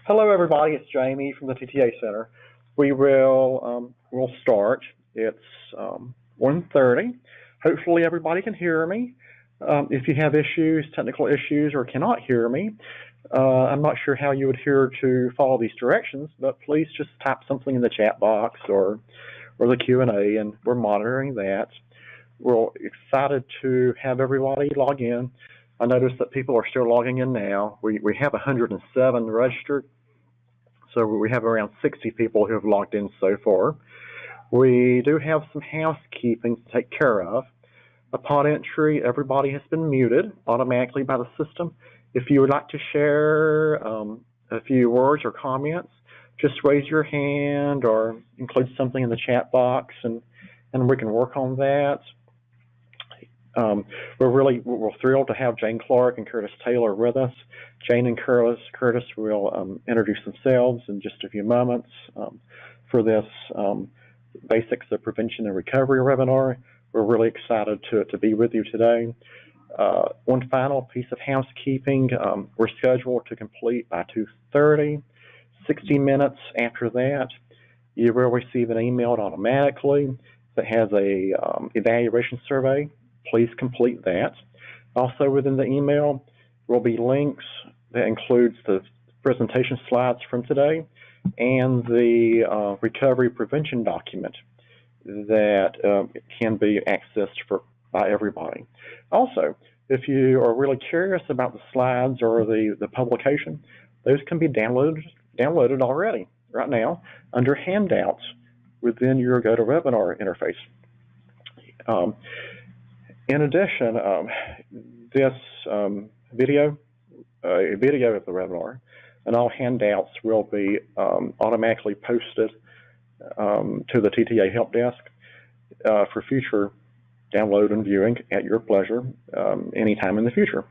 Hello, everybody. It's Jamie from the TTA Center. We'll start. It's 1:30. Hopefully, everybody can hear me. If you have issues, technical issues, or cannot hear me, I'm not sure how you would hear to follow these directions, but please just type something in the chat box or the Q&A, and we're monitoring that. We're excited to have everybody log in. I noticed that people are still logging in now. We have 107 registered, so we have around 60 people who have logged in so far. We do have some housekeeping to take care of. Upon entry, everybody has been muted automatically by the system. If you would like to share a few words or comments, just raise your hand or include something in the chat box, and we can work on that. We're thrilled to have Jane Clark and Curtis Taylor with us. Jane and Curtis will introduce themselves in just a few moments for this Basics of Prevention and Recovery webinar. We're really excited to be with you today. One final piece of housekeeping. We're scheduled to complete by 2:30. 60 minutes after that, you will receive an email automatically that has a evaluation survey. Please complete that. Also within the email will be links that includes the presentation slides from today and the recovery prevention document that can be accessed by everybody. Also, if you are really curious about the slides or the publication, those can be downloaded already right now under handouts within your GoToWebinar interface. In addition, this video of the webinar and all handouts will be automatically posted to the TTA Help Desk for future download and viewing at your pleasure anytime in the future.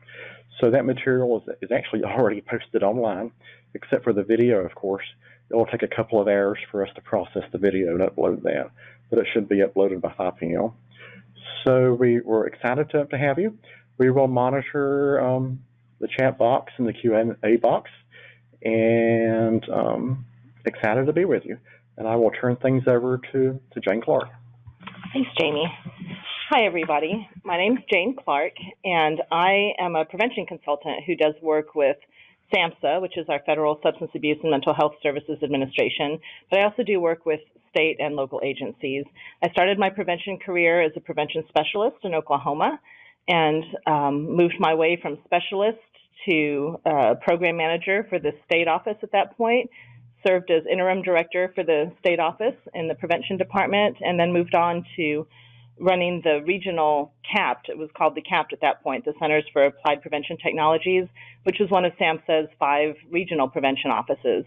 So that material is actually already posted online, except for the video, of course. It will take a couple of hours for us to process the video and upload that, but it should be uploaded by 5 p.m. So we're excited to have you. We will monitor the chat box and the Q&A box, and excited to be with you. And I will turn things over to Jane Clark. Thanks, Jamie. Hi, everybody. My name is Jane Clark, and I am a prevention consultant who does work with SAMHSA, which is our Federal Substance Abuse and Mental Health Services Administration, but I also do work with state and local agencies. I started my prevention career as a prevention specialist in Oklahoma and moved my way from specialist to program manager for the state office at that point, served as interim director for the state office in the prevention department, and then moved on to running the regional CAPT. It was called the CAPT at that point, the Centers for Applied Prevention Technologies, which was one of SAMHSA's 5 regional prevention offices.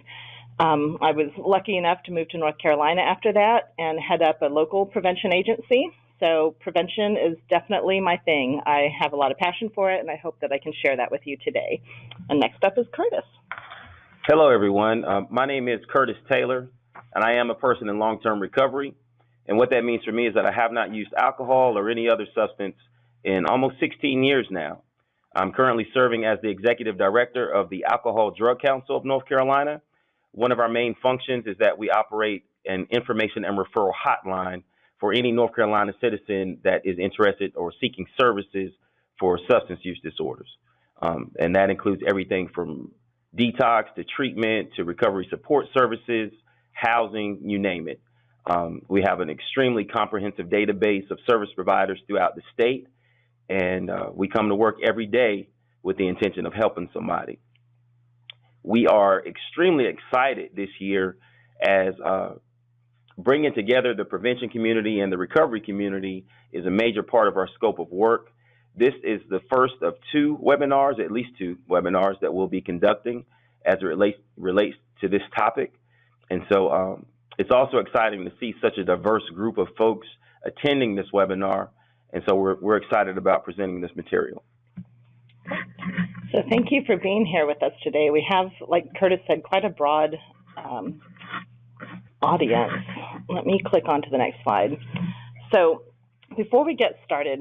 I was lucky enough to move to North Carolina after that and head up a local prevention agency. So prevention is definitely my thing. I have a lot of passion for it, and I hope that I can share that with you today. And next up is Curtis. Hello, everyone. My name is Curtis Taylor, and I am a person in long-term recovery. And what that means for me is that I have not used alcohol or any other substance in almost 16 years now. I'm currently serving as the executive director of the Alcohol Drug Council of North Carolina. One of our main functions is that we operate an information and referral hotline for any North Carolina citizen that is interested or seeking services for substance use disorders. And that includes everything from detox to treatment to recovery support services, housing, you name it. We have an extremely comprehensive database of service providers throughout the state, and we come to work every day with the intention of helping somebody. We are extremely excited this year as bringing together the prevention community and the recovery community is a major part of our scope of work. This is the first of 2 webinars, at least 2 webinars that we'll be conducting as it relates to this topic. And so it's also exciting to see such a diverse group of folks attending this webinar, and so we're excited about presenting this material. So thank you for being here with us today. We have, like Curtis said, quite a broad audience. Let me click on to the next slide. So before we get started,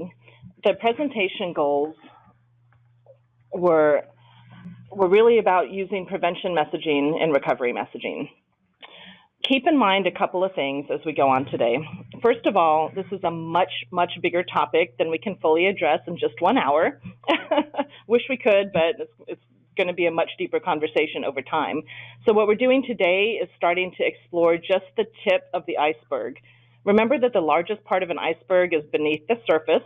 the presentation goals were we're really about using prevention messaging in recovery messaging. Keep in mind a couple of things as we go on today. First of all, this is a much, much bigger topic than we can fully address in just 1 hour. Wish we could, but it's going to be a much deeper conversation over time. So what we're doing today is starting to explore just the tip of the iceberg. Remember that the largest part of an iceberg is beneath the surface.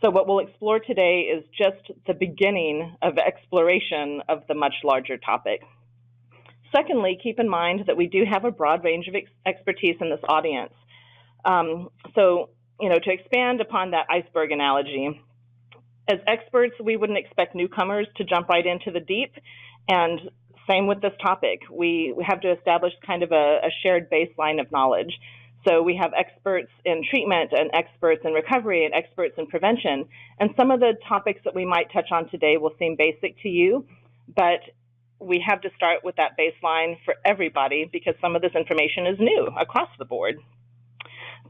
So what we'll explore today is just the beginning of exploration of the much larger topic. Secondly, keep in mind that we do have a broad range of expertise in this audience. So, to expand upon that iceberg analogy, as experts, we wouldn't expect newcomers to jump right into the deep, and same with this topic. We have to establish kind of a shared baseline of knowledge. So we have experts in treatment and experts in recovery and experts in prevention, and some of the topics that we might touch on today will seem basic to you, but we have to start with that baseline for everybody because some of this information is new across the board.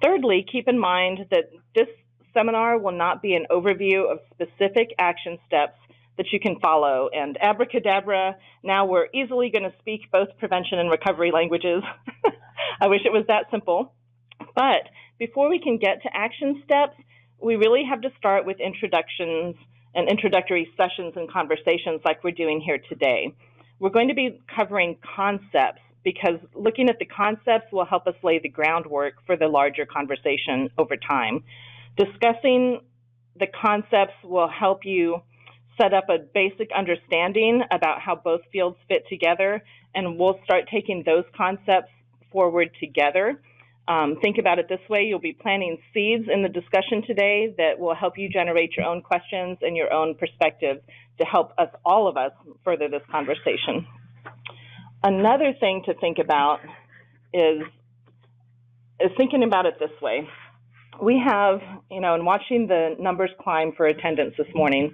Thirdly, keep in mind that this seminar will not be an overview of specific action steps that you can follow. And abracadabra, now we're easily going to speak both prevention and recovery languages. I wish it was that simple. But before we can get to action steps, we really have to start with introductions and introductory sessions and conversations like we're doing here today. We're going to be covering concepts because looking at the concepts will help us lay the groundwork for the larger conversation over time. Discussing the concepts will help you set up a basic understanding about how both fields fit together, and we'll start taking those concepts forward together. Think about it this way. You'll be planting seeds in the discussion today that will help you generate your own questions and your own perspectives to help us, all of us, further this conversation. Another thing to think about is thinking about it this way. We have, in watching the numbers climb for attendance this morning,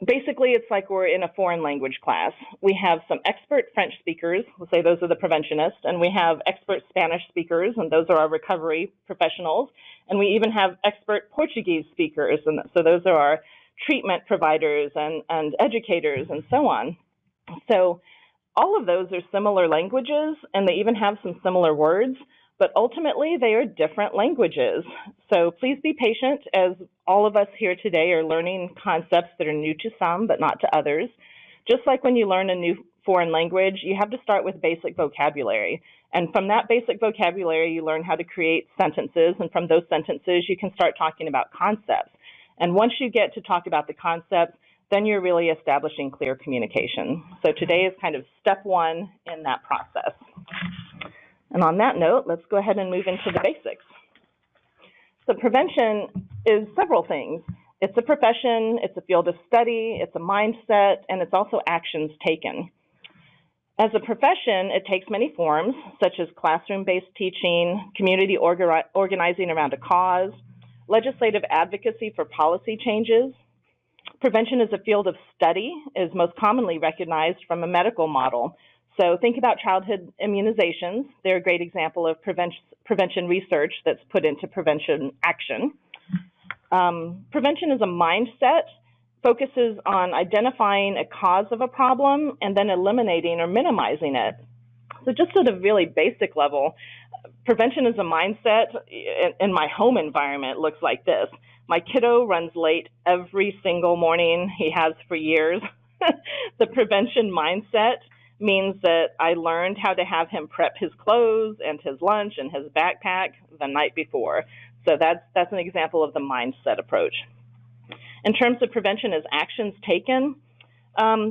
basically it's like we're in a foreign language class. We have some expert French speakers, we'll say those are the preventionists, and we have expert Spanish speakers, and those are our recovery professionals, and we even have expert Portuguese speakers, and so those are our treatment providers and educators and so on. So all of those are similar languages, and they even have some similar words, but ultimately they are different languages. So please be patient as all of us here today are learning concepts that are new to some but not to others. Just like when you learn a new foreign language, you have to start with basic vocabulary. And from that basic vocabulary, you learn how to create sentences, and from those sentences, you can start talking about concepts. And once you get to talk about the concepts, then you're really establishing clear communication. So today is kind of step one in that process. And on that note, let's go ahead and move into the basics. So prevention is several things. It's a profession, it's a field of study, it's a mindset, and it's also actions taken. As a profession, it takes many forms, such as classroom-based teaching, community organizing around a cause, legislative advocacy for policy changes. Prevention as a field of study is most commonly recognized from a medical model. So think about childhood immunizations. They're a great example of prevention research that's put into prevention action. Prevention as a mindset focuses on identifying a cause of a problem and then eliminating or minimizing it. So just at a really basic level, prevention as a mindset in my home environment looks like this. My kiddo runs late every single morning. He has for years. The prevention mindset means that I learned how to have him prep his clothes and his lunch and his backpack the night before. So that's an example of the mindset approach. In terms of prevention as actions taken,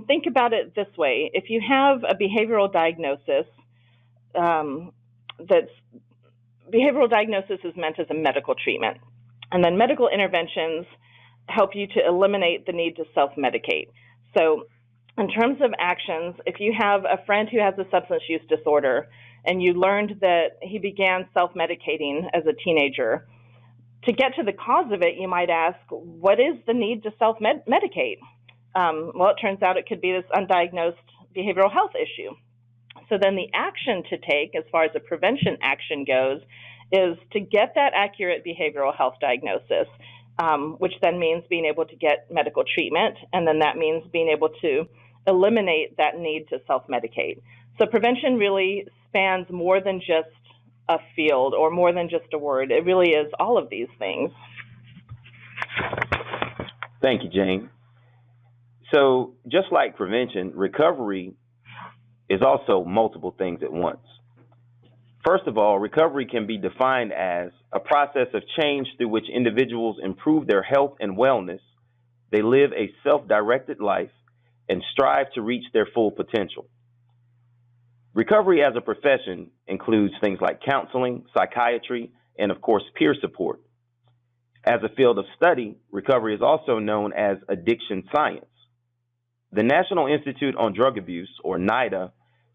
think about it this way. If you have a behavioral diagnosis, behavioral diagnosis is meant as a medical treatment. And then medical interventions help you to eliminate the need to self-medicate. So in terms of actions, if you have a friend who has a substance use disorder and you learned that he began self-medicating as a teenager, to get to the cause of it, you might ask, what is the need to self-medicate? Well, it turns out it could be this undiagnosed behavioral health issue. So then the action to take, as far as the prevention action goes, is to get that accurate behavioral health diagnosis, which then means being able to get medical treatment, and then that means being able to eliminate that need to self-medicate. So prevention really spans more than just a field or more than just a word. It really is all of these things. Thank you, Jane. So just like prevention, recovery is also multiple things at once. First of all, recovery can be defined as a process of change through which individuals improve their health and wellness. They live a self-directed life and strive to reach their full potential. Recovery as a profession includes things like counseling, psychiatry, and of course, peer support. As a field of study, recovery is also known as addiction science. The National Institute on Drug Abuse, or NIDA,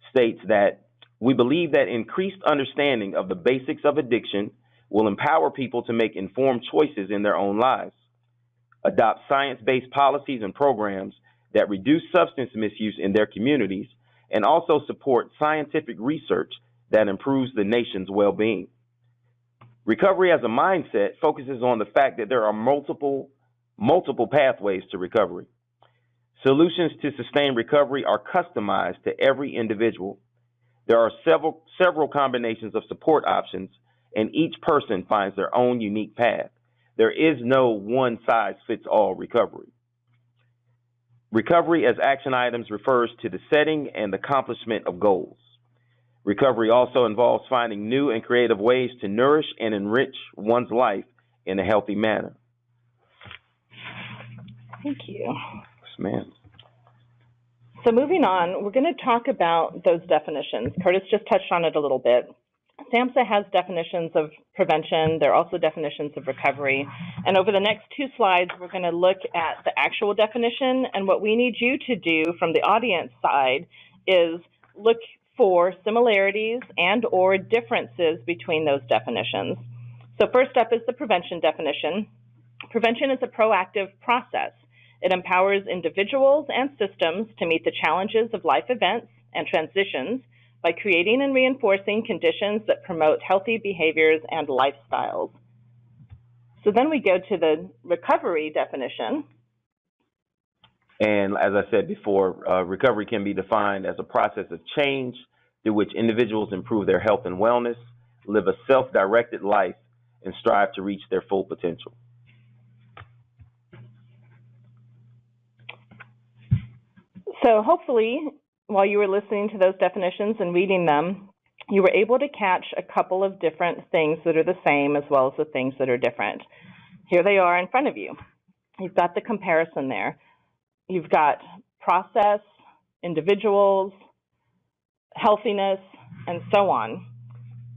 states that we believe that increased understanding of the basics of addiction will empower people to make informed choices in their own lives, adopt science-based policies and programs that reduce substance misuse in their communities, and also support scientific research that improves the nation's well-being. Recovery as a mindset focuses on the fact that there are multiple pathways to recovery. Solutions to sustain recovery are customized to every individual. There are several combinations of support options, and each person finds their own unique path. There is no one-size-fits-all recovery. Recovery as action items refers to the setting and accomplishment of goals. Recovery also involves finding new and creative ways to nourish and enrich one's life in a healthy manner. Thank you. Yes, ma'am. So moving on, we're going to talk about those definitions. Curtis just touched on it a little bit. SAMHSA has definitions of prevention. There are also definitions of recovery. And over the next two slides, we're going to look at the actual definition. And what we need you to do from the audience side is look for similarities and or differences between those definitions. So first up is the prevention definition. Prevention is a proactive process. It empowers individuals and systems to meet the challenges of life events and transitions by creating and reinforcing conditions that promote healthy behaviors and lifestyles. So then we go to the recovery definition. And as I said before, recovery can be defined as a process of change through which individuals improve their health and wellness, live a self-directed life, and strive to reach their full potential. So hopefully, while you were listening to those definitions and reading them, you were able to catch a couple of different things that are the same as well as the things that are different. Here they are in front of you. You've got the comparison there. You've got process, individuals, healthiness, and so on.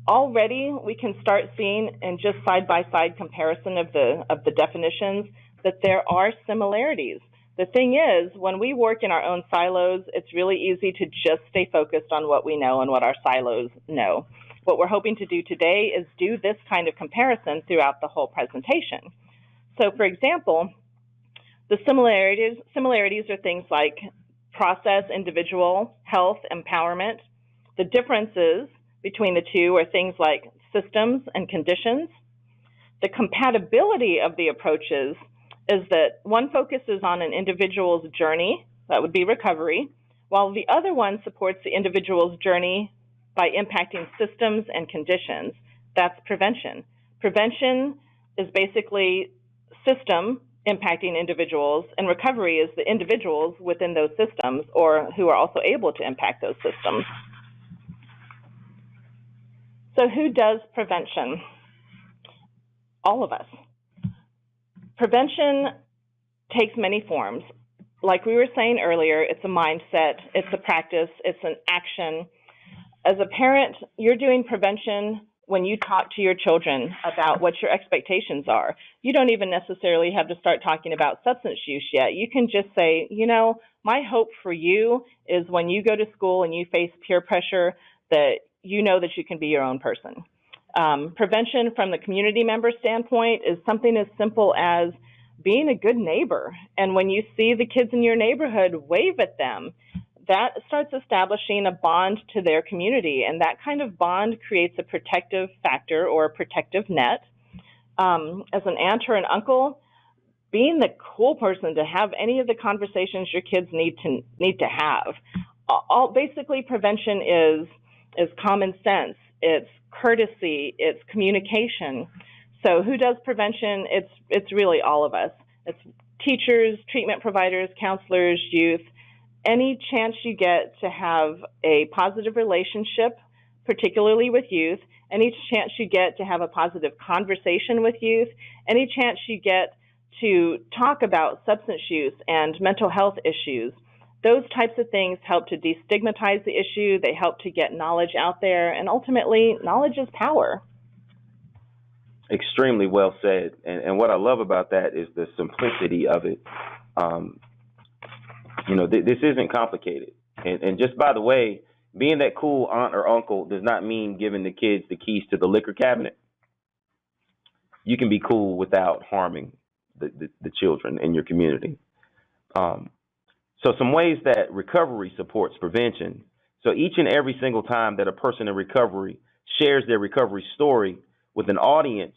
Already, we can start seeing in just side-by-side comparison of the definitions that there are similarities. The thing is, when we work in our own silos, it's really easy to just stay focused on what we know and what our silos know. What we're hoping to do today is do this kind of comparison throughout the whole presentation. So, for example, the similarities are things like process, individual, health, empowerment. The differences between the two are things like systems and conditions. The compatibility of the approaches is that one focuses on an individual's journey, that would be recovery, while the other one supports the individual's journey by impacting systems and conditions. That's prevention. Prevention is basically system impacting individuals, and recovery is the individuals within those systems or who are also able to impact those systems. So who does prevention? All of us. Prevention takes many forms. Like we were saying earlier, it's a mindset, it's a practice, it's an action. As a parent, you're doing prevention when you talk to your children about what your expectations are. You don't even necessarily have to start talking about substance use yet. You can just say, you know, my hope for you is when you go to school and you face peer pressure that you know that you can be your own person. Prevention from the community member standpoint is something as simple as being a good neighbor. And when you see the kids in your neighborhood, wave at them. That starts establishing a bond to their community. And that kind of bond creates a protective factor or a protective net. As an aunt or an uncle, being the cool person to have any of the conversations your kids need to have. Basically, prevention is common sense. It's courtesy. It's communication. So who does prevention? It's really all of us. It's teachers, treatment providers, counselors, youth. Any chance you get to have a positive relationship, particularly with youth, any chance you get to have a positive conversation with youth, any chance you get to talk about substance use and mental health issues, those types of things help to destigmatize the issue. They help to get knowledge out there, and ultimately, knowledge is power. Extremely well said. And what I love about that is the simplicity of it. This isn't complicated. And just by the way, being that cool aunt or uncle does not mean giving the kids the keys to the liquor cabinet. You can be cool without harming the children in your community. So some ways that recovery supports prevention. So each and every single time that a person in recovery shares their recovery story with an audience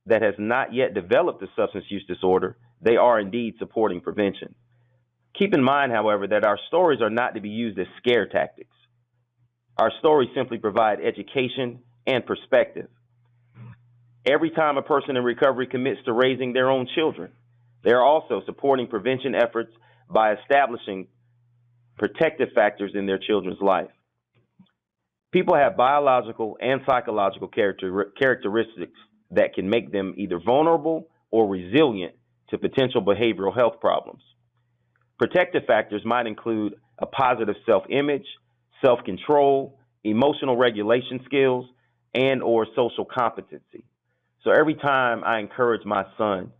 that has not yet developed a substance use disorder, they are indeed supporting prevention. Keep in mind, however, that our stories are not to be used as scare tactics. Our stories simply provide education and perspective. Every time a person in recovery commits to raising their own children, they are also supporting prevention efforts by establishing protective factors in their children's life. People have biological and psychological characteristics that can make them either vulnerable or resilient to potential behavioral health problems. Protective factors might include a positive self-image, self-control, emotional regulation skills, and or social competency. So every time I encourage my son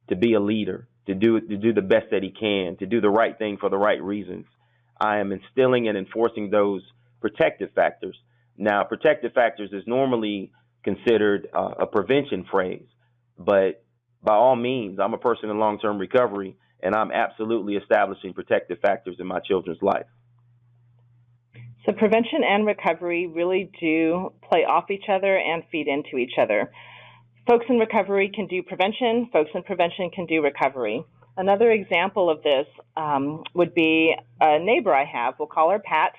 to be a leader, to do the best that he can, to do the right thing for the right reasons, I am instilling and enforcing those protective factors. Now, protective factors is normally considered a prevention phrase, but by all means, I'm a person in long-term recovery, and I'm absolutely establishing protective factors in my children's life. So prevention and recovery really do play off each other and feed into each other. Folks in recovery can do prevention. Folks in prevention can do recovery. Another example of this would be a neighbor I have. We'll call her Pat.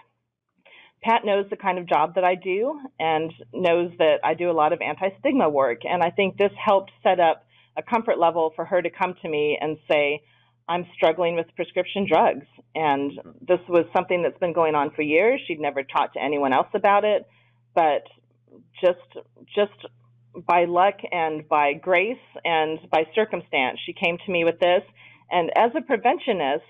Pat knows the kind of job that I do and knows that I do a lot of anti-stigma work. And I think this helped set up a comfort level for her to come to me and say, I'm struggling with prescription drugs. And this was something that's been going on for years. She'd never talked to anyone else about it, but just by luck and by grace and by circumstance, she came to me with this. And as a preventionist,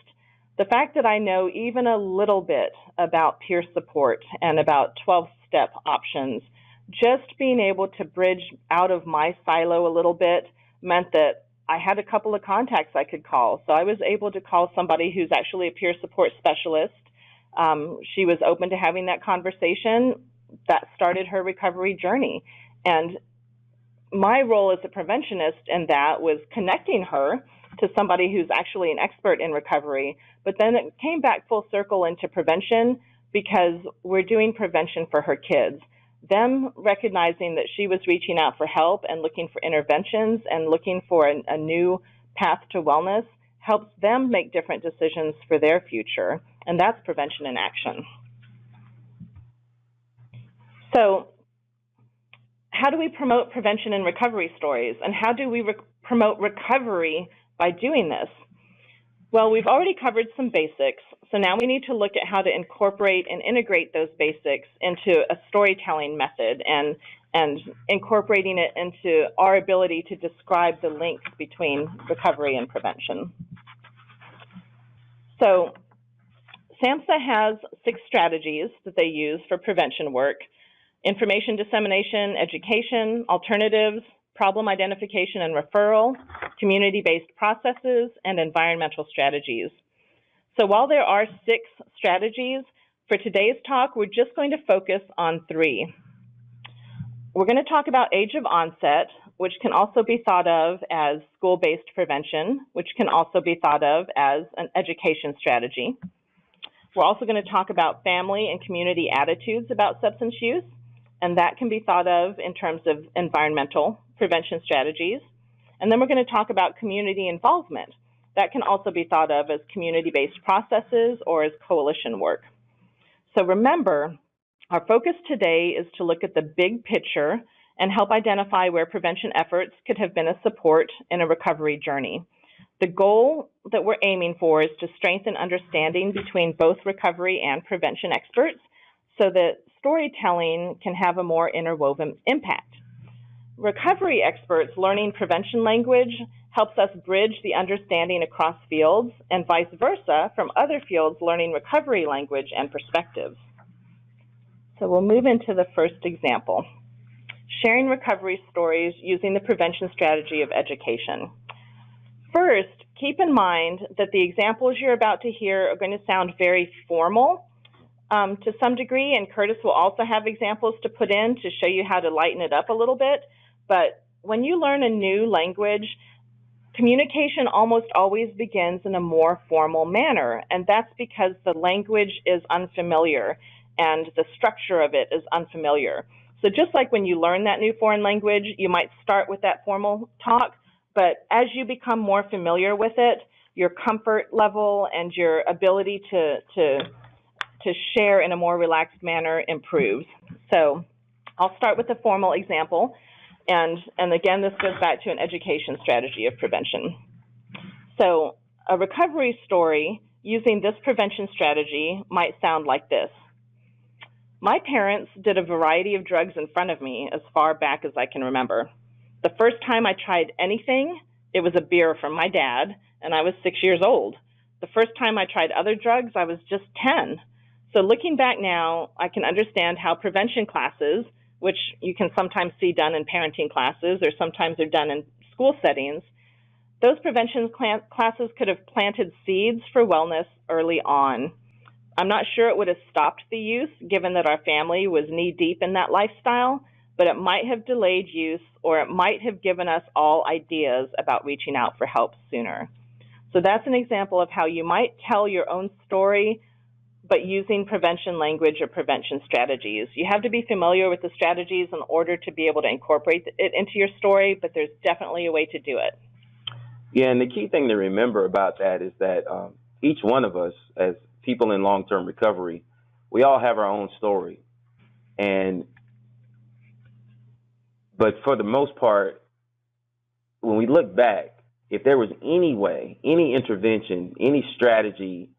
the fact that I know even a little bit about peer support and about 12-step options, just being able to bridge out of my silo a little bit meant that I had a couple of contacts I could call. So I was able to call somebody who's actually a peer support specialist. She was open to having that conversation. That started her recovery journey. And my role as a preventionist in that was connecting her to somebody who's actually an expert in recovery. But then it came back full circle into prevention because we're doing prevention for her kids. Them recognizing that she was reaching out for help and looking for interventions and looking for a new path to wellness helps them make different decisions for their future. And that's prevention in action. So how do we promote prevention and recovery stories? And how do we promote recovery by doing this? Well, we've already covered some basics, so now we need to look at how to incorporate and integrate those basics into a storytelling method and incorporating it into our ability to describe the links between recovery and prevention. So SAMHSA has 6 strategies that they use for prevention work: information dissemination, education, alternatives, problem identification and referral, community-based processes, and environmental strategies. So while there are 6 strategies, for today's talk, we're just going to focus on 3. We're going to talk about age of onset, which can also be thought of as school-based prevention, which can also be thought of as an education strategy. We're also going to talk about family and community attitudes about substance use, and that can be thought of in terms of environmental prevention strategies. And then we're going to talk about community involvement. That can also be thought of as community-based processes or as coalition work. So remember, our focus today is to look at the big picture and help identify where prevention efforts could have been a support in a recovery journey. The goal that we're aiming for is to strengthen understanding between both recovery and prevention experts so that storytelling can have a more interwoven impact. Recovery experts learning prevention language helps us bridge the understanding across fields and vice versa from other fields learning recovery language and perspectives. So we'll move into the first example, sharing recovery stories using the prevention strategy of education. First, keep in mind that the examples you're about to hear are going to sound very formal to some degree, and Curtis will also have examples to put in to show you how to lighten it up a little bit. But when you learn a new language, communication almost always begins in a more formal manner, and that's because the language is unfamiliar and the structure of it is unfamiliar. So just like when you learn that new foreign language, you might start with that formal talk, but as you become more familiar with it, your comfort level and your ability to share in a more relaxed manner improves. So I'll start with a formal example. And again, this goes back to an education strategy of prevention. So a recovery story using this prevention strategy might sound like this. My parents did a variety of drugs in front of me as far back as I can remember. The first time I tried anything, it was a beer from my dad, and I was 6 years old. The first time I tried other drugs, I was just 10. So looking back now, I can understand how prevention classes, which you can sometimes see done in parenting classes or sometimes they're done in school settings, those prevention classes could have planted seeds for wellness early on. I'm not sure it would have stopped the use, given that our family was knee-deep in that lifestyle, but it might have delayed use, or it might have given us all ideas about reaching out for help sooner. So that's an example of how you might tell your own story, but using prevention language or prevention strategies. You have to be familiar with the strategies in order to be able to incorporate it into your story, but there's definitely a way to do it. Yeah, and the key thing to remember about that is that each one of us, as people in long-term recovery, we all have our own story. But for the most part, when we look back, if there was any way, any intervention, any strategy,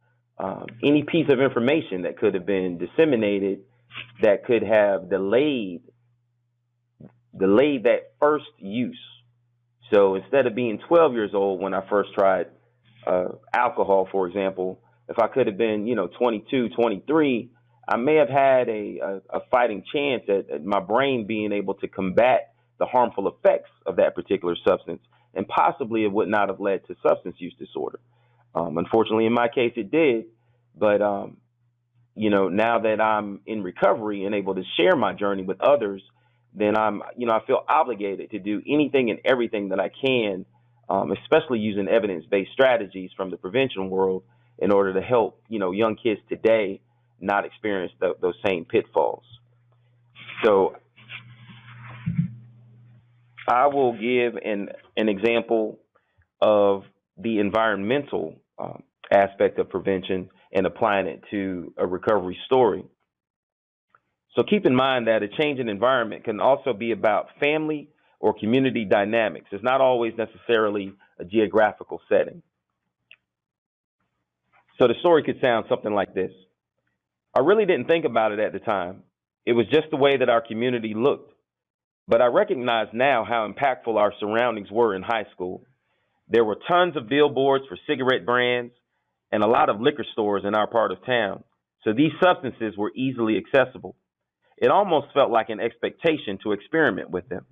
any piece of information that could have been disseminated that could have delayed that first use. So instead of being 12 years old when I first tried alcohol, for example, if I could have been, 22, 23, I may have had a fighting chance at my brain being able to combat the harmful effects of that particular substance, and possibly it would not have led to substance use disorder. Unfortunately, in my case, it did. But, now that I'm in recovery and able to share my journey with others, then I feel obligated to do anything and everything that I can, especially using evidence-based strategies from the prevention world in order to help, young kids today not experience those same pitfalls. So I will give an example of the environmental aspect of prevention and applying it to a recovery story. So keep in mind that a change in environment can also be about family or community dynamics. It's not always necessarily a geographical setting. So the story could sound something like this. I really didn't think about it at the time. It was just the way that our community looked. But I recognize now how impactful our surroundings were in high school. There were tons of billboards for cigarette brands and a lot of liquor stores in our part of town. So these substances were easily accessible. It almost felt like an expectation to experiment with them.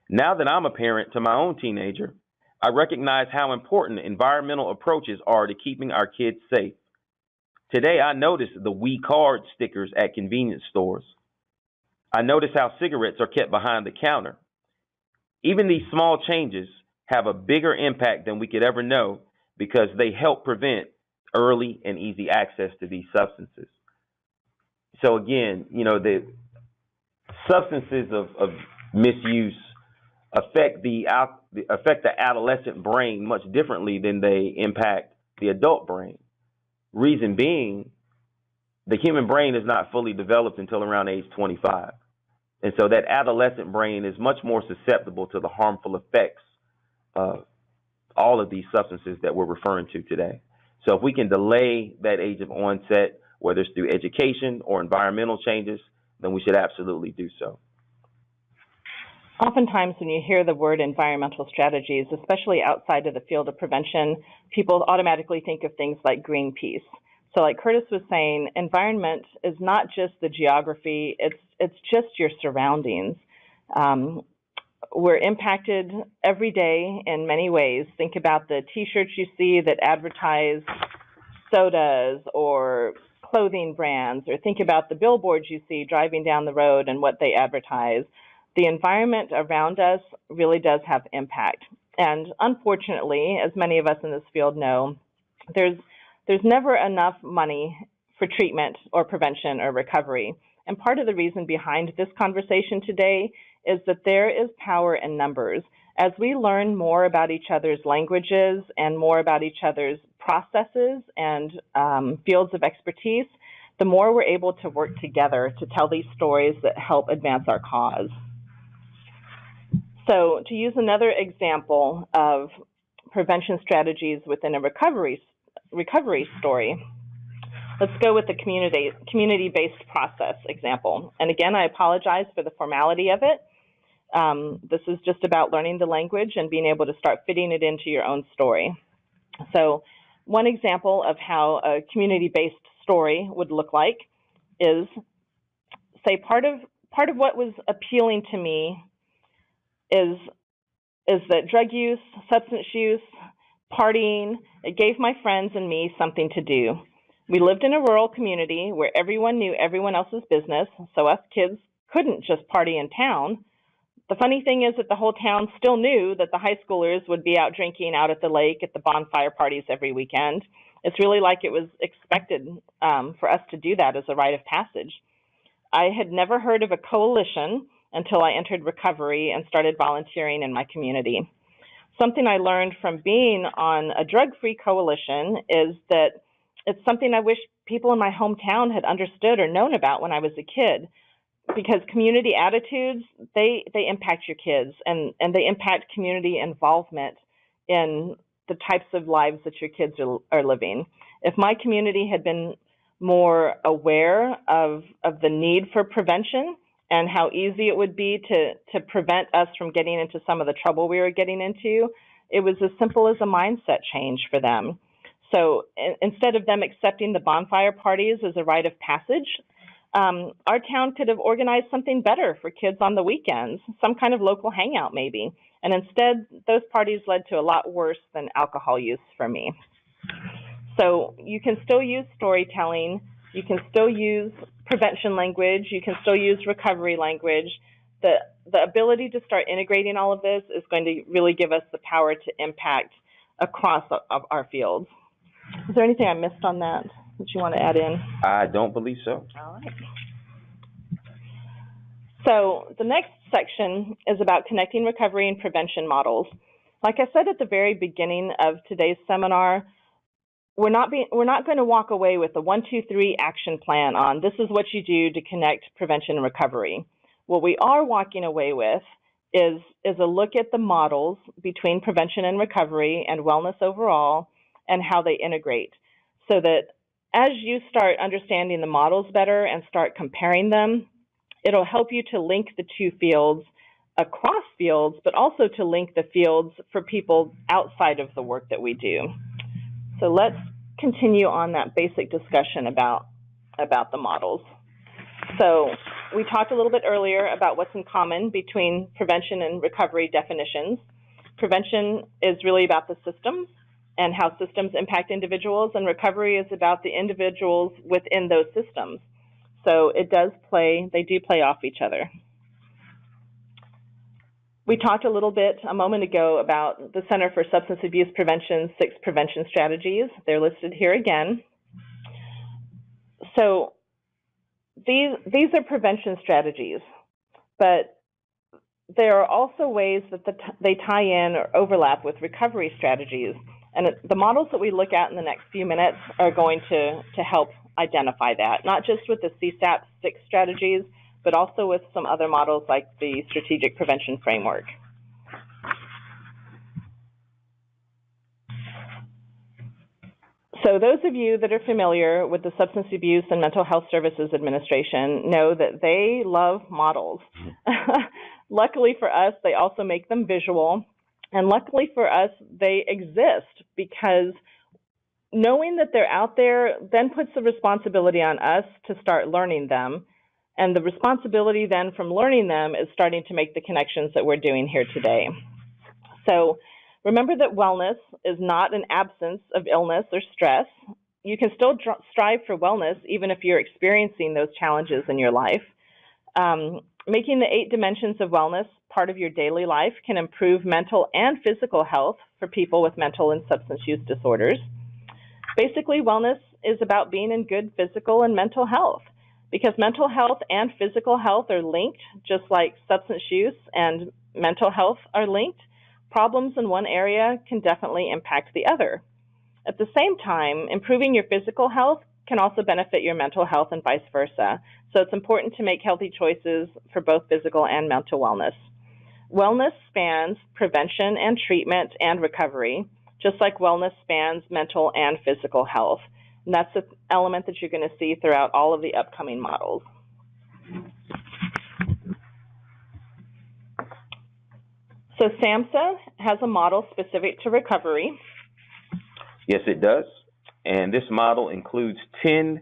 Now that I'm a parent to my own teenager, I recognize how important environmental approaches are to keeping our kids safe. Today, I notice the "We Card" stickers at convenience stores. I notice how cigarettes are kept behind the counter. Even these small changes have a bigger impact than we could ever know because they help prevent early and easy access to these substances. So again, the substances of misuse affect the affect the adolescent brain much differently than they impact the adult brain. Reason being, the human brain is not fully developed until around age 25. And so that adolescent brain is much more susceptible to the harmful effects of all of these substances that we're referring to today. So if we can delay that age of onset, whether it's through education or environmental changes, then we should absolutely do so. Oftentimes when you hear the word environmental strategies, especially outside of the field of prevention, people automatically think of things like Greenpeace. So like Curtis was saying, environment is not just the geography, it's just your surroundings. We're impacted every day in many ways. Think about the t-shirts you see that advertise sodas or clothing brands, or think about the billboards you see driving down the road and what they advertise. The environment around us really does have impact. And unfortunately, as many of us in this field know, there's never enough money for treatment or prevention or recovery. And part of the reason behind this conversation today is that there is power in numbers. As we learn more about each other's languages and more about each other's processes and fields of expertise, the more we're able to work together to tell these stories that help advance our cause. So to use another example of prevention strategies within a recovery story, let's go with the community-based process example. And again, I apologize for the formality of it. This is just about learning the language and being able to start fitting it into your own story. So one example of how a community-based story would look like is, say, part of what was appealing to me is that drug use, substance use, partying, it gave my friends and me something to do. We lived in a rural community where everyone knew everyone else's business, so us kids couldn't just party in town. The funny thing is that the whole town still knew that the high schoolers would be out drinking out at the lake at the bonfire parties every weekend. It's really like it was expected for us to do that as a rite of passage. I had never heard of a coalition until I entered recovery and started volunteering in my community. Something I learned from being on a drug-free coalition is that it's something I wish people in my hometown had understood or known about when I was a kid, because community attitudes, they impact your kids, and they impact community involvement in the types of lives that your kids are living. If my community had been more aware of the need for prevention and how easy it would be to prevent us from getting into some of the trouble we were getting into, it was as simple as a mindset change for them. So instead of them accepting the bonfire parties as a rite of passage, our town could have organized something better for kids on the weekends, some kind of local hangout maybe. And instead, those parties led to a lot worse than alcohol use for me. So you can still use storytelling, you can still use prevention language, you can still use recovery language. The ability to start integrating all of this is going to really give us the power to impact across our fields. Is there anything I missed on that you want to add in? I don't believe so. All right. So the next section is about connecting recovery and prevention models. Like I said at the very beginning of today's seminar, we're not going to walk away with a 1, 2, 3 action plan on this is what you do to connect prevention and recovery. What we are walking away with is a look at the models between prevention and recovery and wellness overall and how they integrate, so that as you start understanding the models better and start comparing them, it'll help you to link the two fields across fields, but also to link the fields for people outside of the work that we do. So let's continue on that basic discussion about the models. So we talked a little bit earlier about what's in common between prevention and recovery definitions. Prevention is really about the systems and how systems impact individuals, and recovery is about the individuals within those systems. So they do play off each other. We talked a little bit a moment ago about the Center for Substance Abuse Prevention's 6 prevention strategies. They're listed here again. So these are prevention strategies, but there are also ways that they tie in or overlap with recovery strategies. And the models that we look at in the next few minutes are going to help identify that, not just with the CSAP 6 strategies, but also with some other models like the Strategic Prevention Framework. So those of you that are familiar with the Substance Abuse and Mental Health Services Administration know that they love models. Luckily for us, they also make them visual. And luckily for us, they exist because knowing that they're out there then puts the responsibility on us to start learning them. And the responsibility then from learning them is starting to make the connections that we're doing here today. So remember that wellness is not an absence of illness or stress. You can still strive for wellness even if you're experiencing those challenges in your life. Making the 8 dimensions of wellness part of your daily life can improve mental and physical health for people with mental and substance use disorders. Basically, wellness is about being in good physical and mental health, because mental health and physical health are linked, just like substance use and mental health are linked. Problems in one area can definitely impact the other. At the same time, improving your physical health can also benefit your mental health and vice versa. So it's important to make healthy choices for both physical and mental wellness. Wellness spans prevention and treatment and recovery, just like wellness spans mental and physical health. And that's an element that you're going to see throughout all of the upcoming models. So SAMHSA has a model specific to recovery. Yes, it does. And this model includes 10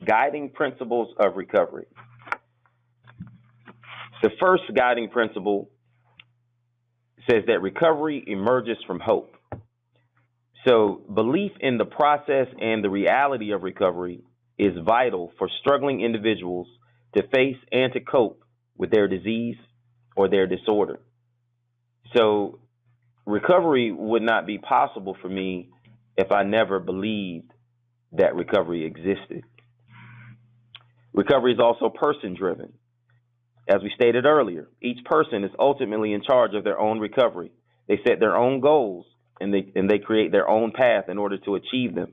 guiding principles of recovery. The first guiding principle says that recovery emerges from hope. So belief in the process and the reality of recovery is vital for struggling individuals to face and to cope with their disease or their disorder. So recovery would not be possible for me if I never believed that recovery existed. Recovery is also person-driven. As we stated earlier, each person is ultimately in charge of their own recovery. They set their own goals and they create their own path in order to achieve them.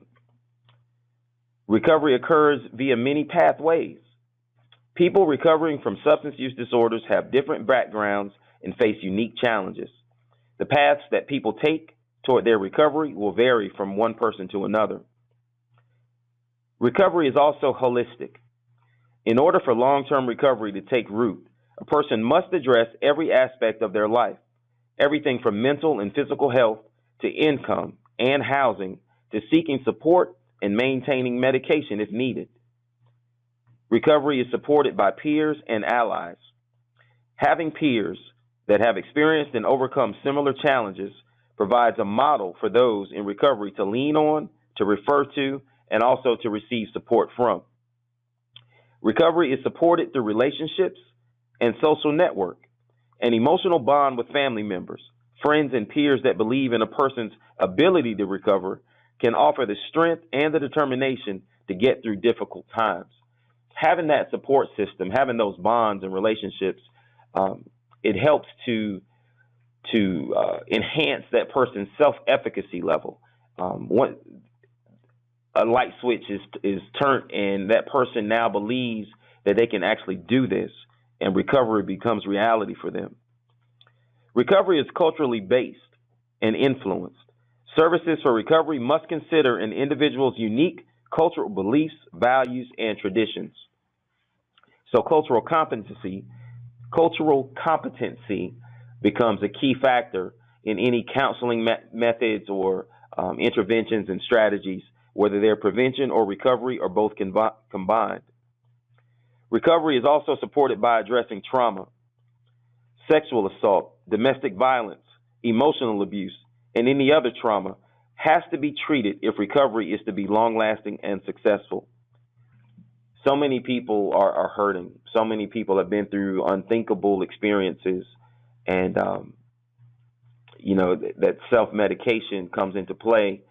Recovery occurs via many pathways. People recovering from substance use disorders have different backgrounds and face unique challenges. The paths that people take toward their recovery will vary from one person to another. Recovery is also holistic. In order for long-term recovery to take root, a person must address every aspect of their life, everything from mental and physical health to income and housing to seeking support and maintaining medication if needed. Recovery is supported by peers and allies. Having peers that have experienced and overcome similar challenges provides a model for those in recovery to lean on, to refer to, and also to receive support from. Recovery is supported through relationships and social network, an emotional bond with family members, friends, and peers that believe in a person's ability to recover can offer the strength and the determination to get through difficult times. Having that support system, having those bonds and relationships, it helps to enhance that person's self-efficacy level. A light switch is turned, and that person now believes that they can actually do this, and recovery becomes reality for them. Recovery is culturally based and influenced. Services for recovery must consider an individual's unique cultural beliefs, values, and traditions. So cultural competency becomes a key factor in any counseling methods or interventions and strategies, whether they're prevention or recovery or both combined. Recovery is also supported by addressing trauma, sexual assault, domestic violence, emotional abuse, and any other trauma has to be treated if recovery is to be long-lasting and successful. So many people are hurting. So many people have been through unthinkable experiences, and that self-medication comes into play,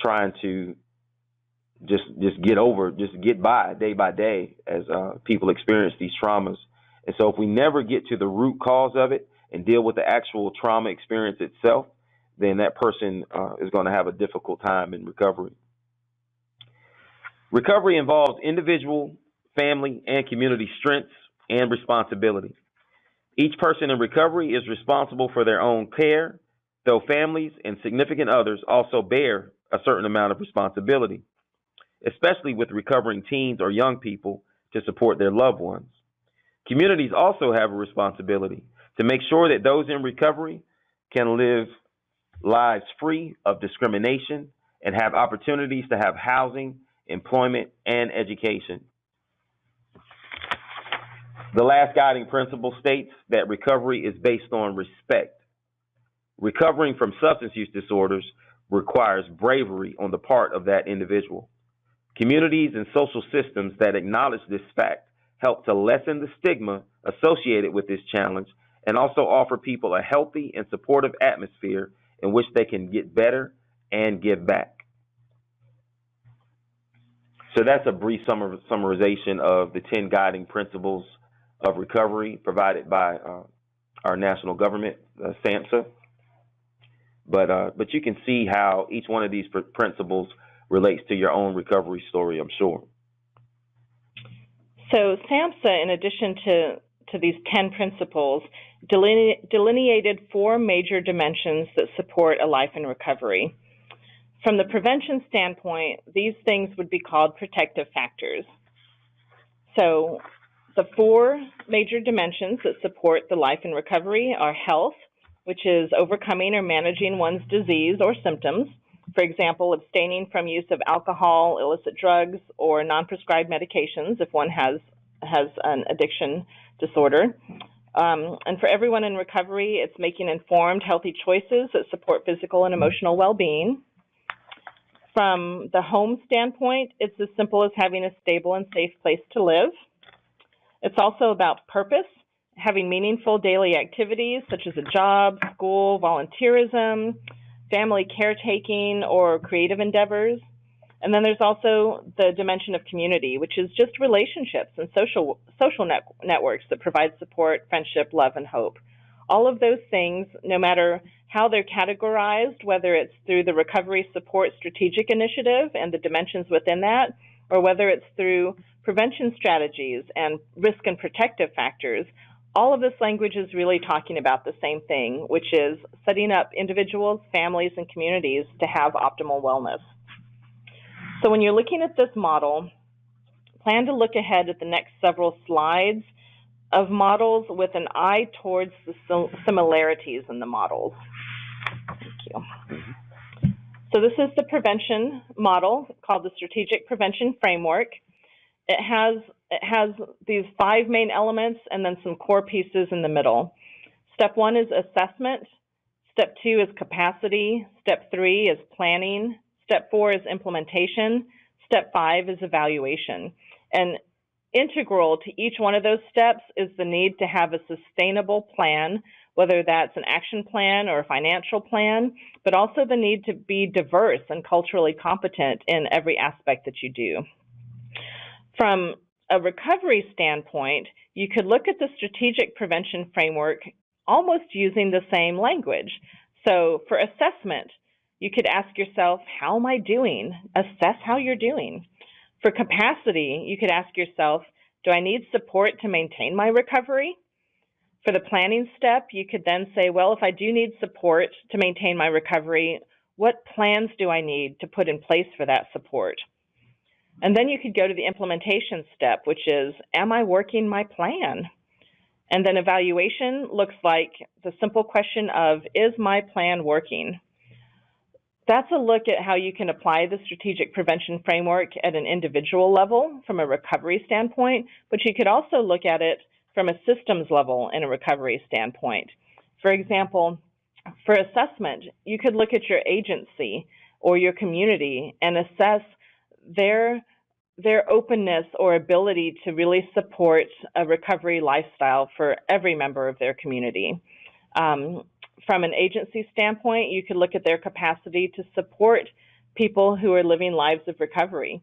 trying to just get by day as people experience these traumas. And so if we never get to the root cause of it, and deal with the actual trauma experience itself, then that person is going to have a difficult time in recovery. Recovery involves individual, family, and community strengths and responsibility. Each person in recovery is responsible for their own care, though families and significant others also bear a certain amount of responsibility, especially with recovering teens or young people to support their loved ones. Communities also have a responsibility to make sure that those in recovery can live lives free of discrimination and have opportunities to have housing, employment, and education. The last guiding principle states that recovery is based on respect. Recovering from substance use disorders requires bravery on the part of that individual. Communities and social systems that acknowledge this fact help to lessen the stigma associated with this challenge and also offer people a healthy and supportive atmosphere in which they can get better and give back. So that's a brief summarization of the 10 guiding principles of recovery provided by our national government, SAMHSA. But you can see how each one of these principles relates to your own recovery story, I'm sure. So SAMHSA, in addition to these 10 principles, delineated 4 major dimensions that support a life in recovery. From the prevention standpoint, these things would be called protective factors. So the 4 major dimensions that support the life in recovery are health, which is overcoming or managing one's disease or symptoms. For example, abstaining from use of alcohol, illicit drugs, or non-prescribed medications if one has an addiction disorder. And for everyone in recovery, it's making informed, healthy choices that support physical and emotional well-being. From the home standpoint, it's as simple as having a stable and safe place to live. It's also about purpose, having meaningful daily activities such as a job, school, volunteerism, family caretaking, or creative endeavors. And then there's also the dimension of community, which is just relationships and social networks that provide support, friendship, love, and hope. All of those things, no matter how they're categorized, whether it's through the Recovery Support Strategic Initiative and the dimensions within that, or whether it's through prevention strategies and risk and protective factors, all of this language is really talking about the same thing, which is setting up individuals, families, and communities to have optimal wellness. So when you're looking at this model, plan to look ahead at the next several slides of models with an eye towards the similarities in the models. Thank you. So this is the prevention model called the Strategic Prevention Framework. It has these 5 main elements and then some core pieces in the middle. Step 1 is assessment. Step 2 is capacity. Step 3 is planning. Step 4 is implementation. Step 5 is evaluation. And integral to each one of those steps is the need to have a sustainable plan, whether that's an action plan or a financial plan, but also the need to be diverse and culturally competent in every aspect that you do. From a recovery standpoint, you could look at the strategic prevention framework almost using the same language. So for assessment, you could ask yourself, how am I doing? Assess how you're doing. For capacity, you could ask yourself, do I need support to maintain my recovery? For the planning step, you could then say, well, if I do need support to maintain my recovery, what plans do I need to put in place for that support? And then you could go to the implementation step, which is, am I working my plan? And then evaluation looks like the simple question of, is my plan working? That's a look at how you can apply the strategic prevention framework at an individual level from a recovery standpoint, but you could also look at it from a systems level in a recovery standpoint. For example, for assessment, you could look at your agency or your community and assess their openness or ability to really support a recovery lifestyle for every member of their community. From an agency standpoint, you could look at their capacity to support people who are living lives of recovery.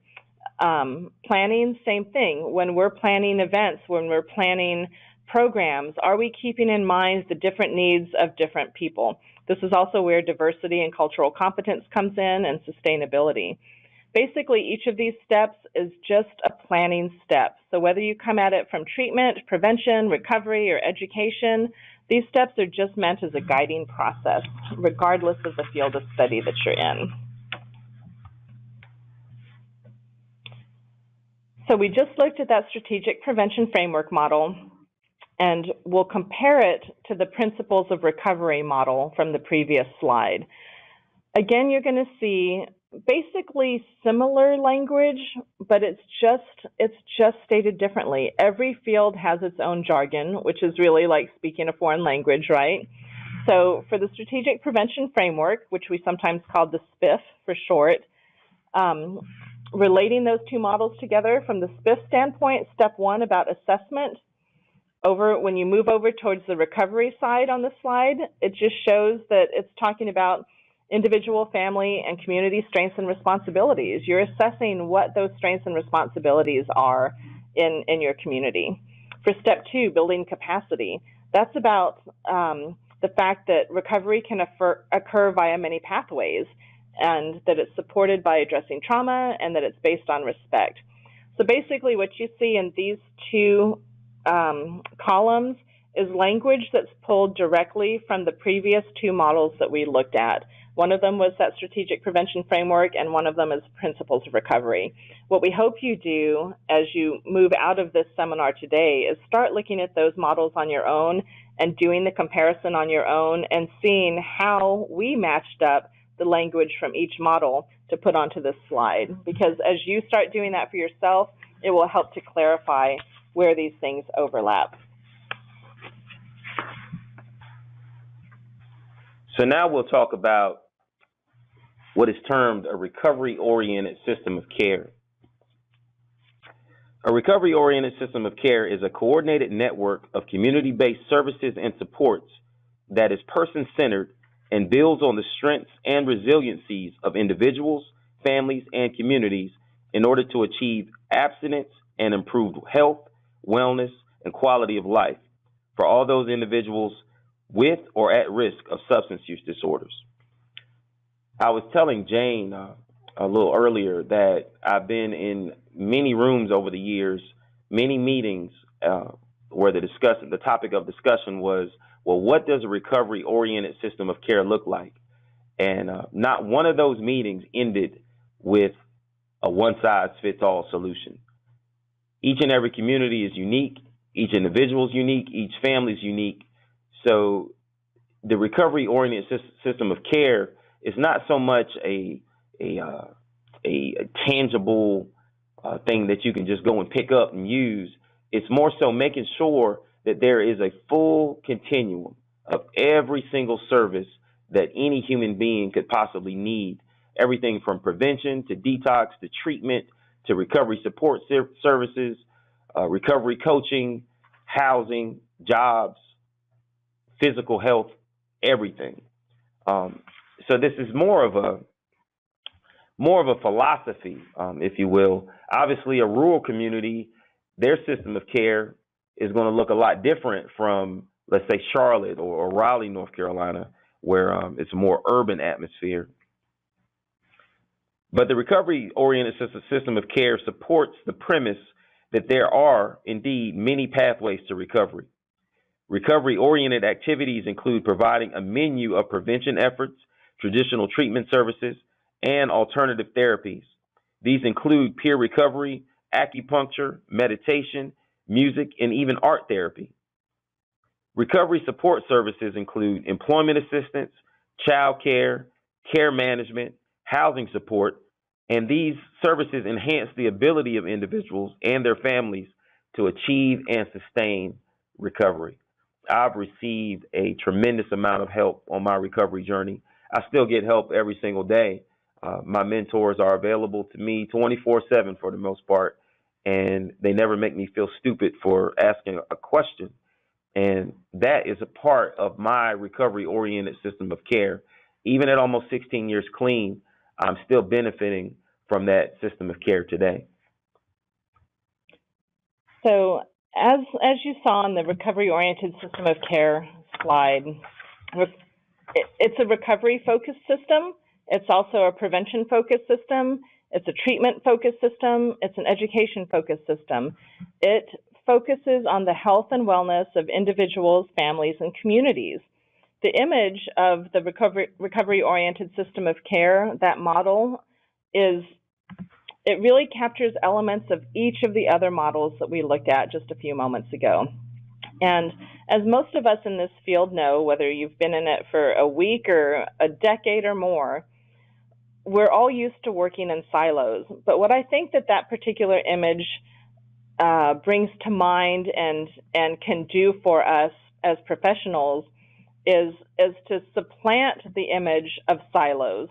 Planning, same thing. When we're planning events, when we're planning programs, are we keeping in mind the different needs of different people? This is also where diversity and cultural competence comes in, and sustainability. Basically, each of these steps is just a planning step. So whether you come at it from treatment, prevention, recovery, or education, these steps are just meant as a guiding process, regardless of the field of study that you're in. So we just looked at that strategic prevention framework model, and we'll compare it to the principles of recovery model from the previous slide. Again, you're going to see basically similar language, but it's just stated differently. Every field has its own jargon, which is really like speaking a foreign language, right? So for the strategic prevention framework, which we sometimes call the SPIF for short, relating those two models together from the SPIF standpoint, step one about assessment. When you move over towards the recovery side on the slide, it just shows that it's talking about individual, family, and community strengths and responsibilities. You're assessing what those strengths and responsibilities are in your community. For step two, building capacity, that's about the fact that recovery can occur via many pathways, and that it's supported by addressing trauma, and that it's based on respect. So basically what you see in these two columns is language that's pulled directly from the previous two models that we looked at. One of them was that strategic prevention framework, and one of them is principles of recovery. What we hope you do as you move out of this seminar today is start looking at those models on your own and doing the comparison on your own and seeing how we matched up the language from each model to put onto this slide. Because as you start doing that for yourself, it will help to clarify where these things overlap. So now we'll talk about what is termed a recovery-oriented system of care. A recovery-oriented system of care is a coordinated network of community-based services and supports that is person-centered and builds on the strengths and resiliencies of individuals, families, and communities in order to achieve abstinence and improved health, wellness, and quality of life for all those individuals with or at risk of substance use disorders. I was telling Jane a little earlier that I've been in many rooms over the years, many meetings where the topic of discussion was, well, what does a recovery-oriented system of care look like? And not one of those meetings ended with a one-size-fits-all solution. Each and every community is unique. Each individual is unique. Each family is unique. So the recovery-oriented system of care is not so much a tangible thing that you can just go and pick up and use. It's more so making sure that there is a full continuum of every single service that any human being could possibly need. Everything from prevention to detox to treatment to recovery support services, recovery coaching, housing, jobs, physical health, everything. So this is more of a philosophy, if you will. Obviously, a rural community, their system of care is going to look a lot different from, let's say, Charlotte or Raleigh, North Carolina, where it's a more urban atmosphere. But the recovery-oriented system of care supports the premise that there are, indeed, many pathways to recovery. Recovery-oriented activities include providing a menu of prevention efforts, traditional treatment services, and alternative therapies. These include peer recovery, acupuncture, meditation, music, and even art therapy. Recovery support services include employment assistance, child care, care management, housing support, and these services enhance the ability of individuals and their families to achieve and sustain recovery. I've received a tremendous amount of help on my recovery journey. I still get help every single day. My mentors are available to me 24/7 for the most part, and they never make me feel stupid for asking a question. And that is a part of my recovery-oriented system of care. Even at almost 16 years clean, I'm still benefiting from that system of care today. So As you saw in the recovery-oriented system of care slide, it's a recovery-focused system. It's also a prevention-focused system. It's a treatment-focused system. It's an education-focused system. It focuses on the health and wellness of individuals, families, and communities. The image of the recovery-oriented system of care, that model, it really captures elements of each of the other models that we looked at just a few moments ago. And as most of us in this field know, whether you've been in it for a week or a decade or more, we're all used to working in silos. But what I think that particular image brings to mind and can do for us as professionals is to supplant the image of silos,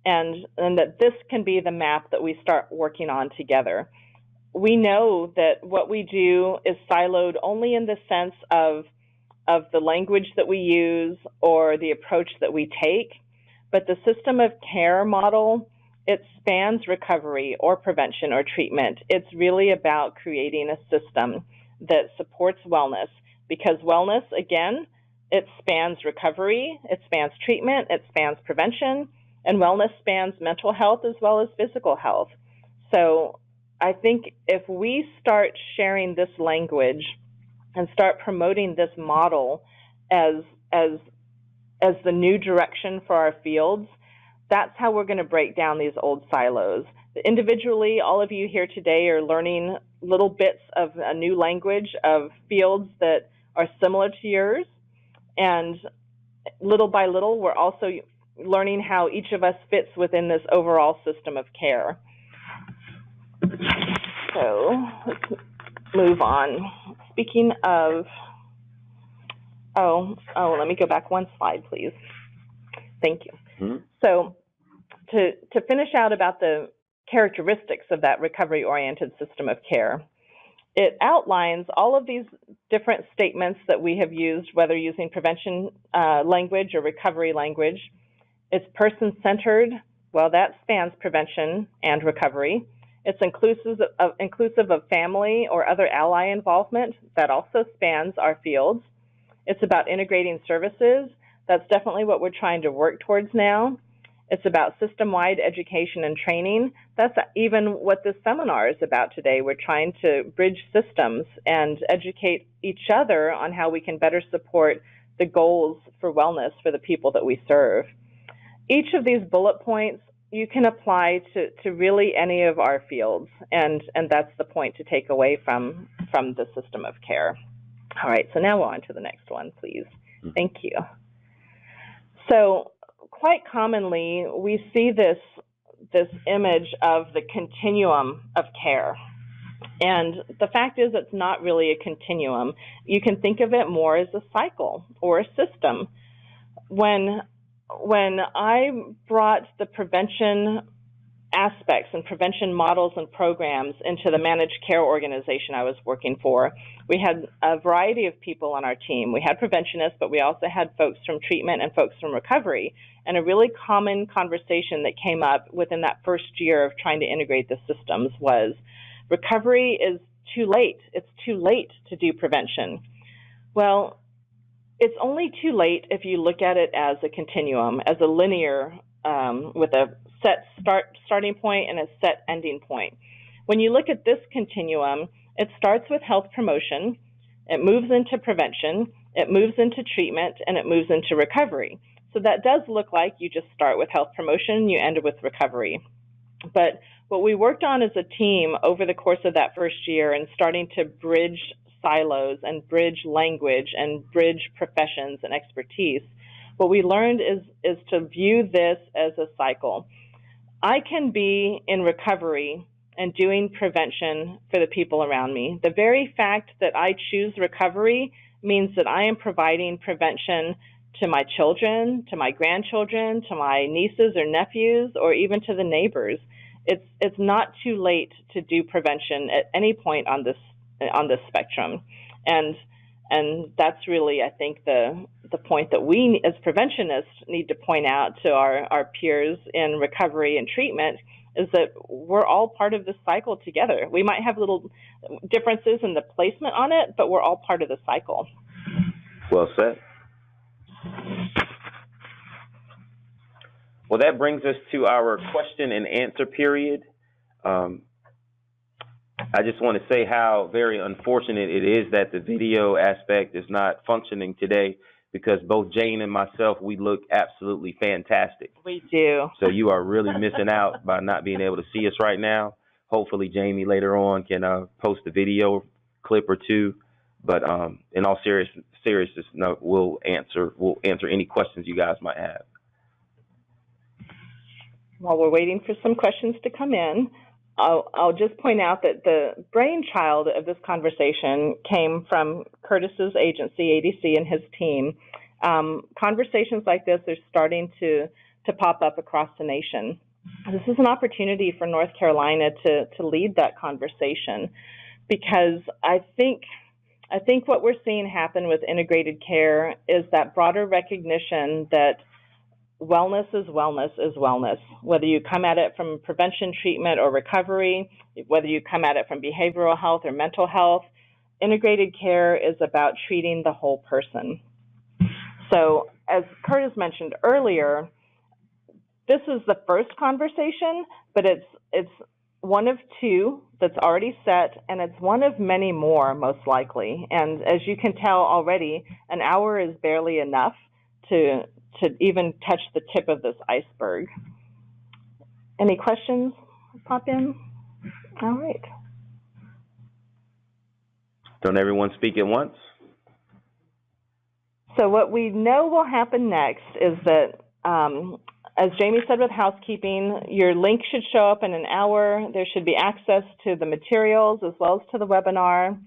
and that this can be the map that we start working on together. We know that what we do is siloed only in the sense of the language that we use or the approach that we take, but the system of care model, it spans recovery or prevention or treatment. It's really about creating a system that supports wellness, because wellness, again, it spans recovery, it spans treatment, it spans prevention, and wellness spans mental health as well as physical health. So I think if we start sharing this language and start promoting this model as the new direction for our fields, that's how we're going to break down these old silos. Individually, all of you here today are learning little bits of a new language of fields that are similar to yours. And little by little, we're also learning how each of us fits within this overall system of care. So let's move on. Speaking of, let me go back one slide, please. Thank you. Mm-hmm. So to finish out about the characteristics of that recovery-oriented system of care, it outlines all of these different statements that we have used, whether using prevention language or recovery language. It's person-centered. Well, that spans prevention and recovery. It's inclusive of family or other ally involvement. That also spans our fields. It's about integrating services. That's definitely what we're trying to work towards now. It's about system-wide education and training. That's even what this seminar is about today. We're trying to bridge systems and educate each other on how we can better support the goals for wellness for the people that we serve. Each of these bullet points you can apply to really any of our fields, and that's the point to take away from the system of care. All right, so now we're on to the next one, please. Thank you. So quite commonly, we see this image of the continuum of care. And the fact is, it's not really a continuum. You can think of it more as a cycle or a system. When I brought the prevention aspects and prevention models and programs into the managed care organization I was working for, we had a variety of people on our team. We had preventionists, but we also had folks from treatment and folks from recovery. And a really common conversation that came up within that first year of trying to integrate the systems was, recovery is too late. It's too late to do prevention. Well, it's only too late if you look at it as a continuum, as a linear, with a set starting point and a set ending point. When you look at this continuum, it starts with health promotion, it moves into prevention, it moves into treatment, and it moves into recovery. So that does look like you just start with health promotion, you end with recovery. But what we worked on as a team over the course of that first year and starting to bridge silos and bridge language and bridge professions and expertise, what we learned is to view this as a cycle. I can be in recovery and doing prevention for the people around me. The very fact that I choose recovery means that I am providing prevention to my children, to my grandchildren, to my nieces or nephews, or even to the neighbors. It's not too late to do prevention at any point on this spectrum, and that's really, I think, the the point that we as preventionists need to point out to our peers in recovery and treatment is that we're all part of this cycle together. We might have little differences in the placement on it, but we're all part of the cycle. Well said. Well, that brings us to our question and answer period. I just want to say how very unfortunate it is that the video aspect is not functioning today, because both Jane and myself, we look absolutely fantastic. We do. So you are really missing out by not being able to see us right now. Hopefully Jamie later on can post a video clip or two. But in all seriousness, no, we'll answer any questions you guys might have. While we're waiting for some questions to come in, I'll just point out that the brainchild of this conversation came from Curtis's agency, ADC, and his team. Conversations like this are starting to pop up across the nation. This is an opportunity for North Carolina to lead that conversation, because I think what we're seeing happen with integrated care is that broader recognition that wellness is wellness is wellness. Whether you come at it from prevention, treatment, or recovery, whether you come at it from behavioral health or mental health, integrated care is about treating the whole person. So as Curtis mentioned earlier, this is the first conversation, but it's one of two that's already set, and it's one of many more, most likely. And as you can tell already, an hour is barely enough to even touch the tip of this iceberg. Any questions pop in? All right. Don't everyone speak at once? So what we know will happen next is that, as Jamie said with housekeeping, your link should show up in an hour. There should be access to the materials as well as to the webinar.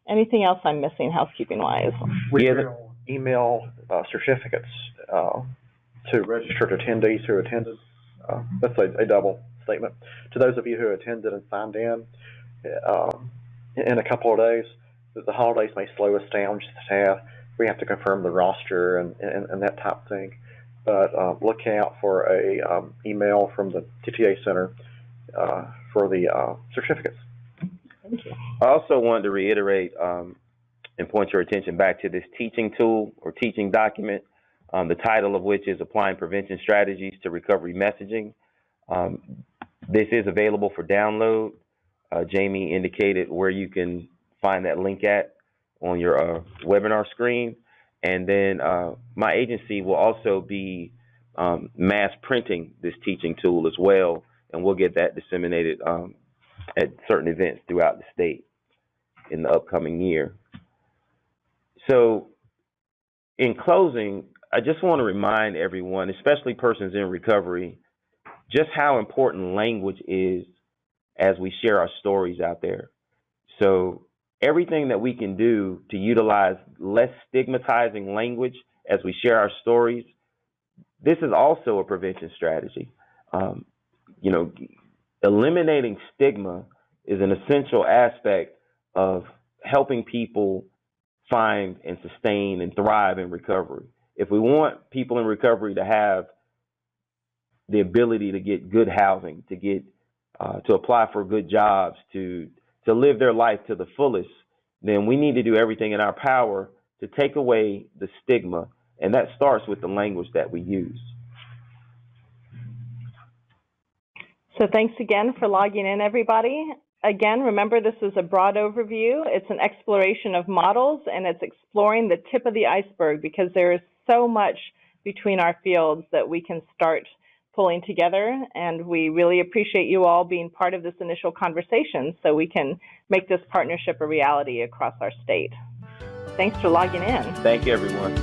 Anything else I'm missing housekeeping-wise? We will email certificates to registered attendees who attended. That's a double statement. To those of you who attended and signed in a couple of days, the holidays may slow us down just a tad. We have to confirm the roster and that type of thing. But look out for a email from the TTA Center for the certificates. Thank you. I also wanted to reiterate and point your attention back to this teaching tool or teaching document, the title of which is Applying Prevention Strategies to Recovery Messaging. This is available for download. Jamie indicated where you can find that link at on your webinar screen. And then my agency will also be mass printing this teaching tool as well, and we'll get that disseminated at certain events throughout the state in the upcoming year. So in closing, I just want to remind everyone, especially persons in recovery, just how important language is as we share our stories out there. So everything that we can do to utilize less stigmatizing language as we share our stories, this is also a prevention strategy. Eliminating stigma is an essential aspect of helping people find and sustain and thrive in recovery. If we want people in recovery to have the ability to get good housing, to get to apply for good jobs, to live their life to the fullest, then we need to do everything in our power to take away the stigma, and that starts with the language that we use. So thanks again for logging in, everybody. Again, remember, this is a broad overview. It's an exploration of models, and it's exploring the tip of the iceberg, because there is so much between our fields that we can start pulling together, and we really appreciate you all being part of this initial conversation so we can make this partnership a reality across our state. Thanks for logging in. Thank you, everyone.